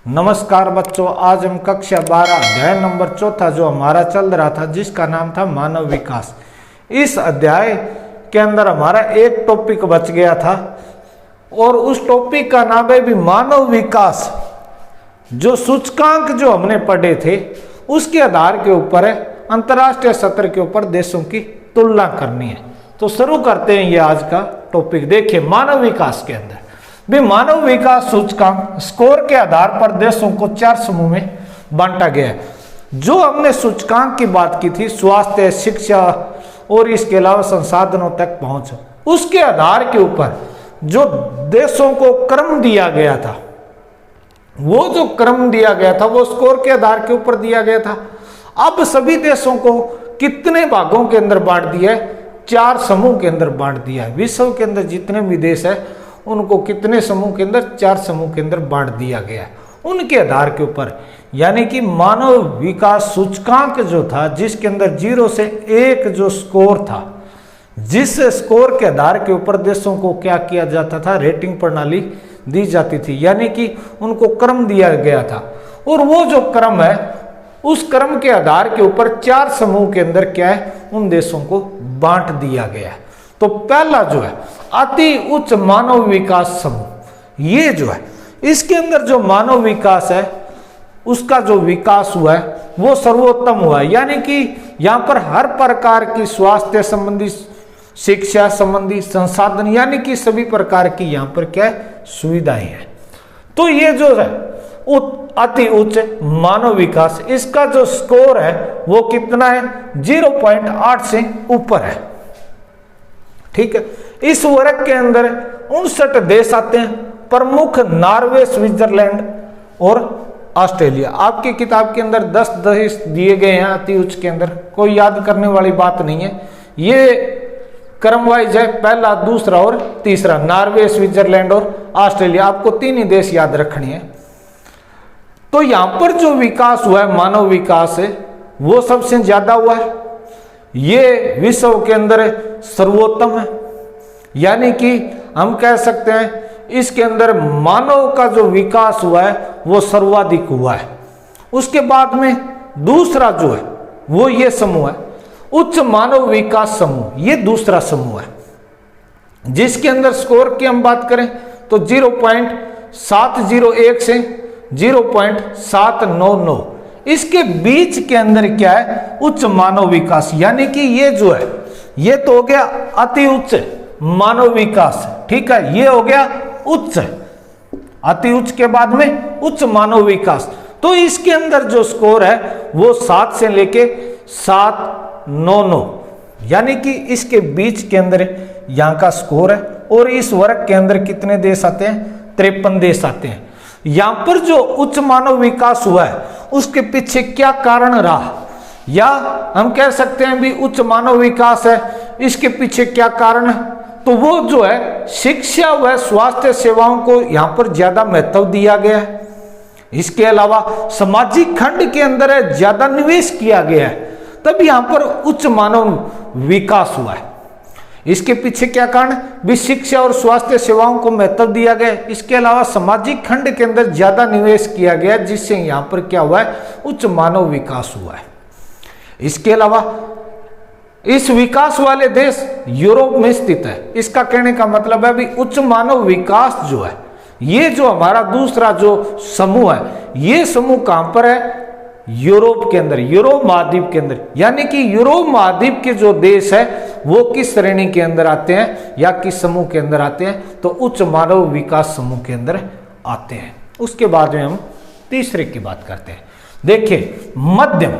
नमस्कार बच्चों, आज हम कक्षा 12 अध्याय नंबर 4 जो हमारा चल रहा था जिसका नाम था मानव विकास। इस अध्याय के अंदर हमारा एक टॉपिक बच गया था और उस टॉपिक का नाम है भी मानव विकास। जो सूचकांक जो हमने पढ़े थे उसके आधार के ऊपर है अंतर्राष्ट्रीय स्तर के ऊपर देशों की तुलना करनी है। तो शुरू करते हैं ये आज का टॉपिक। देखिए, मानव विकास के अंदर भी मानव विकास सूचकांक स्कोर के आधार पर देशों को 4 समूह में बांटा गया है। जो हमने सूचकांक की बात की थी, स्वास्थ्य, शिक्षा और इसके अलावा संसाधनों तक पहुंच, उसके आधार के ऊपर जो देशों को क्रम दिया गया था, वो जो क्रम दिया गया था वो स्कोर के आधार के ऊपर दिया गया था। अब सभी देशों को कितने भागों के अंदर बांट दिया है? 4 समूह के अंदर बांट दिया है। विश्व के अंदर जितने भी देश है उनको कितने समूह के अंदर? 4 समूह के अंदर बांट दिया गया है उनके आधार के ऊपर। यानी कि मानव विकास सूचकांक जो था जिसके अंदर 0 से 1 जो स्कोर था, जिस स्कोर के आधार के ऊपर देशों को क्या किया जाता था? रेटिंग प्रणाली दी जाती थी, यानी कि उनको क्रम दिया गया था। और वो जो क्रम है उस क्रम के आधार के ऊपर 4 समूह के अंदर क्या है? उन देशों को बांट दिया गया है। तो पहला जो है अति उच्च मानव विकास समूह, ये जो है इसके अंदर जो मानव विकास है उसका जो विकास हुआ है वो सर्वोत्तम हुआ है। यानी कि यहाँ पर हर प्रकार की स्वास्थ्य संबंधी, शिक्षा संबंधी संसाधन, यानी कि सभी प्रकार की यहाँ पर क्या है? सुविधाएं हैं। तो ये जो है अति उच्च मानव विकास, इसका जो स्कोर है वो कितना है? 0.8 से ऊपर है। ठीक है। इस वर्ग के अंदर 59 देश आते हैं। प्रमुख नॉर्वे, स्विट्जरलैंड और ऑस्ट्रेलिया। आपकी किताब के अंदर 10 देश दिए गए हैं अति उच्च के अंदर, कोई याद करने वाली बात नहीं है। ये क्रम वाइज है, पहला, दूसरा और तीसरा, नॉर्वे, स्विट्जरलैंड और ऑस्ट्रेलिया। आपको 3 ही देश याद रखनी है। तो यहां पर जो विकास हुआ है, मानव विकास है, वो सबसे ज्यादा हुआ है। ये विश्व के अंदर सर्वोत्तम है। यानी कि हम कह सकते हैं इसके अंदर मानव का जो विकास हुआ है वो सर्वाधिक हुआ है। उसके बाद में दूसरा जो है वो ये समूह है उच्च मानव विकास समूह। ये दूसरा समूह है जिसके अंदर स्कोर की हम बात करें तो 0.701 से 0.799, इसके बीच के अंदर क्या है? उच्च मानव विकास। यानी कि ये जो है ये तो हो गया अति उच्च मानव विकास, ठीक है, ये हो गया उच्च, अति उच्च के बाद में उच्च मानव विकास। तो इसके अंदर जो स्कोर है वो 7 से लेके 799, यानी कि इसके बीच के अंदर यहाँ का स्कोर है। और इस वर्ग के अंदर कितने देश आते हैं? 53 देश आते हैं। यहां पर जो उच्च मानव विकास हुआ है उसके पीछे क्या कारण रहा, या हम कह सकते हैं भी उच्च मानव विकास है, इसके पीछे क्या कारण है? तो वो जो है शिक्षा व स्वास्थ्य सेवाओं को यहां पर ज्यादा महत्व दिया गया है। इसके अलावा सामाजिक खंड के अंदर ज्यादा निवेश किया गया है, तब यहां पर उच्च मानव विकास हुआ है। इसके पीछे क्या कारण? भी शिक्षा और स्वास्थ्य सेवाओं को महत्व दिया गया। इसके अलावा सामाजिक खंड के अंदर ज्यादा निवेश किया गया, जिससे यहां पर क्या हुआ है? उच्च मानव विकास हुआ है। इसके अलावा इस विकास वाले देश यूरोप में स्थित है। इसका कहने का मतलब है भी उच्च मानव विकास जो है, ये जो हमारा दूसरा जो समूह है, ये समूह कहां पर है? यूरोप के अंदर, यूरोप महाद्वीप के अंदर। यानी कि यूरोप महाद्वीप के जो देश है वो किस श्रेणी के अंदर आते हैं या किस समूह के अंदर आते हैं? तो उच्च मानव विकास समूह के अंदर आते हैं। उसके बाद में हम तीसरे की बात करते हैं। देखिए, मध्यम,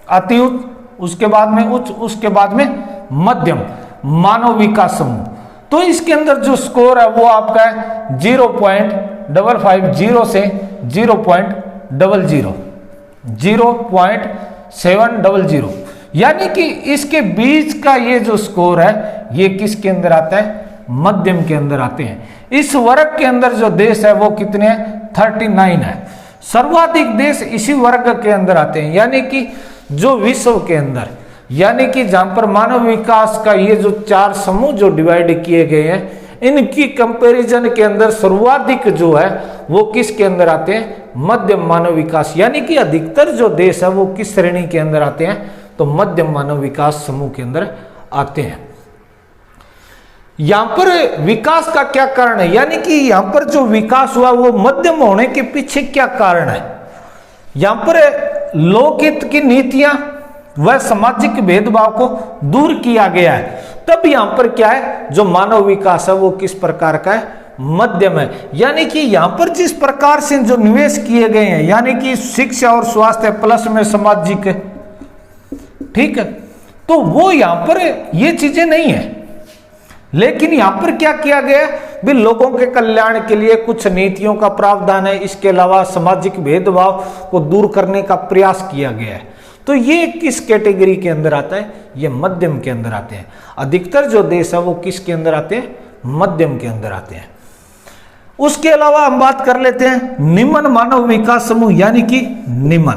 अति उच्च, उसके बाद में उच्च, उसके बाद में मध्यम मानव विकास समूह। तो इसके अंदर जो स्कोर है वो आपका है 0.550 से 0.00, 0.700। यानी कि इसके बीच का ये जो स्कोर है ये किसके अंदर आता है? मध्यम के अंदर आते हैं। इस वर्ग के अंदर जो देश है वो कितने हैं? 39 है। सर्वाधिक देश इसी वर्ग के अंदर आते हैं। यानी कि जो विश्व के अंदर, यानी कि जहां पर मानव विकास का ये जो 4 समूह जो डिवाइड किए गए हैं, इनकी कंपैरिजन के अंदर सर्वाधिक जो है वो किसके अंदर आते हैं? मध्यम मानव विकास, यानी कि अधिकतर जो देश है वो किस श्रेणी के अंदर आते हैं? तो मध्यम मानव विकास समूह के अंदर आते हैं। यहां पर विकास का क्या कारण है, यानी कि यहां पर जो विकास हुआ वो मध्यम होने के पीछे क्या कारण है? यहां पर लोकहित की नीतियां व सामाजिक भेदभाव को दूर किया गया है, तब यहां पर क्या है, जो मानव विकास है वो किस प्रकार का है? मध्यम है। यानी कि यहां पर जिस प्रकार से जो निवेश किए गए हैं, यानी कि शिक्षा और स्वास्थ्य प्लस में सामाजिक, ठीक है, तो वो यहां पर ये चीजें नहीं है। लेकिन यहां पर क्या किया गया भी, लोगों के कल्याण के लिए कुछ नीतियों का प्रावधान है, इसके अलावा सामाजिक भेदभाव को दूर करने का प्रयास किया गया है। तो ये किस कैटेगरी के अंदर आता है? ये मध्यम के अंदर आते हैं। अधिकतर जो देश है वो किसके अंदर आते हैं? मध्यम के अंदर आते हैं। उसके अलावा हम बात कर लेते हैं निम्न मानव विकास समूह, यानी कि निम्न।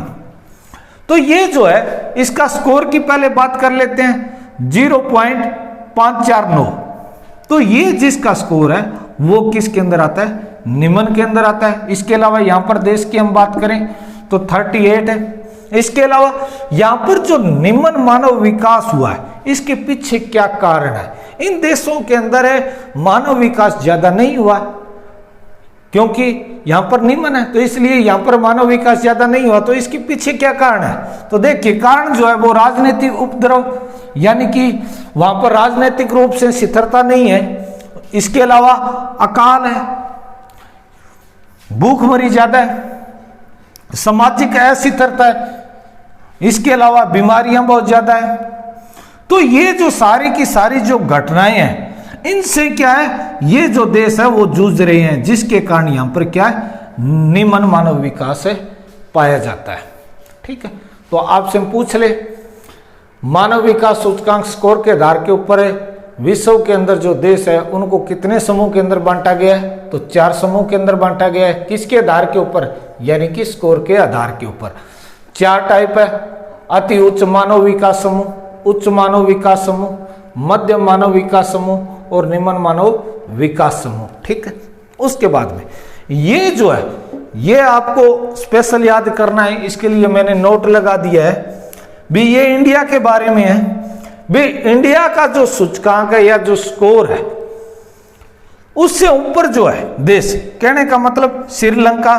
तो ये जो है इसका स्कोर की पहले बात कर लेते हैं 0.549। तो ये जिसका स्कोर है वो किसके अंदर आता है? निम्न के अंदर आता है। इसके अलावा यहां पर देश की हम बात करें तो 38 है। इसके अलावा यहां पर जो निम्न मानव विकास हुआ है इसके पीछे क्या कारण है? इन देशों के अंदर है मानव विकास ज्यादा नहीं हुआ, क्योंकि यहां पर निम्न है, तो इसलिए यहां पर मानव विकास ज्यादा नहीं हुआ। तो इसके पीछे क्या कारण है? तो देखिए, कारण जो है वो राजनीतिक उपद्रव, यानी कि वहां पर राजनीतिक रूप से स्थिरता नहीं है। इसके अलावा अकाल है, भूखमरी ज्यादा है, सामाजिक अस्थिरता है, इसके अलावा बीमारियां बहुत ज्यादा है। तो ये जो सारी की सारी जो घटनाएं हैं, इनसे क्या है, ये जो देश है वो जूझ रहे हैं, जिसके कारण यहां पर क्या है, निम्न मानव विकास है पाया जाता है। ठीक है, तो आपसे हम पूछ ले, मानव विकास सूचकांक स्कोर के आधार के ऊपर विश्व के अंदर जो देश है उनको कितने समूह के अंदर बांटा गया है? तो 4 समूह के अंदर बांटा गया है। किसके आधार के ऊपर? यानी कि स्कोर के आधार के ऊपर। 4 टाइप है, अति उच्च मानव विकास समूह, उच्च मानव विकास समूह, मध्यम मानव विकास समूह और निम्न मानव विकास समूह। ठीक है, उसके बाद में ये जो है ये आपको स्पेशल याद करना है, इसके लिए मैंने नोट लगा दिया है भी। ये इंडिया के बारे में है भी, इंडिया का जो सूचकांक है या जो स्कोर है उससे ऊपर जो है देश, कहने का मतलब श्रीलंका,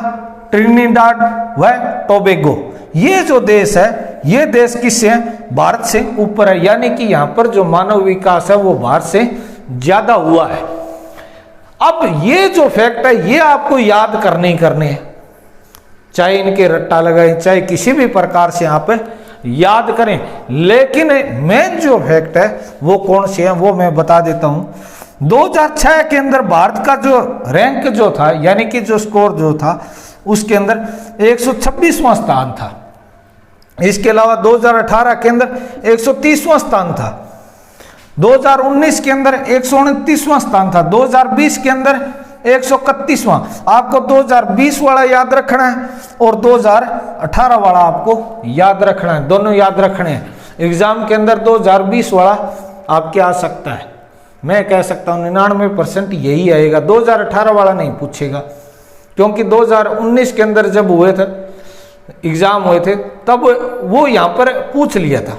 ट्रिनिडाड व टोबैगो, ये जो देश है ये देश किससे है? भारत से ऊपर है। यानी कि यहां पर जो मानव विकास है वो भारत से ज्यादा हुआ है। अब ये जो फैक्ट है ये आपको याद करने ही करने हैं, चाहे इनके रट्टा लगाए, चाहे किसी भी प्रकार से यहाँ पे याद करें। लेकिन मेन जो फैक्ट है वो कौन से है वो मैं बता देता हूं। 2006 के अंदर भारत का जो रैंक जो था, यानी कि जो स्कोर जो था उसके अंदर 126वां स्थान था। इसके अलावा 2018 के अंदर 130वां स्थान था, 2019 के अंदर 129वां स्थान था, 2020 के अंदर 131वां। आपको 2020 वाला याद रखना है और 2018 वाला आपको याद रखना है, दोनों याद रखने हैं। एग्जाम के अंदर 2020 वाला आपके आ सकता है, मैं कह सकता हूं 99% यही आएगा, 2018 वाला नहीं पूछेगा, क्योंकि 2019 के अंदर जब हुए थे एग्जाम हुए थे तब वो यहां पर पूछ लिया था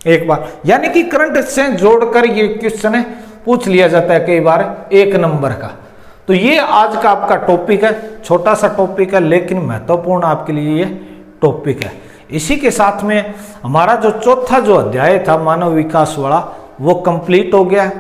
एक बार, यानी कि करंट से जोड़कर ये क्वेश्चन पूछ लिया जाता है कई बार 1 नंबर का। तो ये आज का आपका टॉपिक है, छोटा सा टॉपिक है लेकिन महत्वपूर्ण आपके लिए ये टॉपिक है। इसी के साथ में हमारा जो चौथा जो अध्याय था मानव विकास वाला वो कंप्लीट हो गया।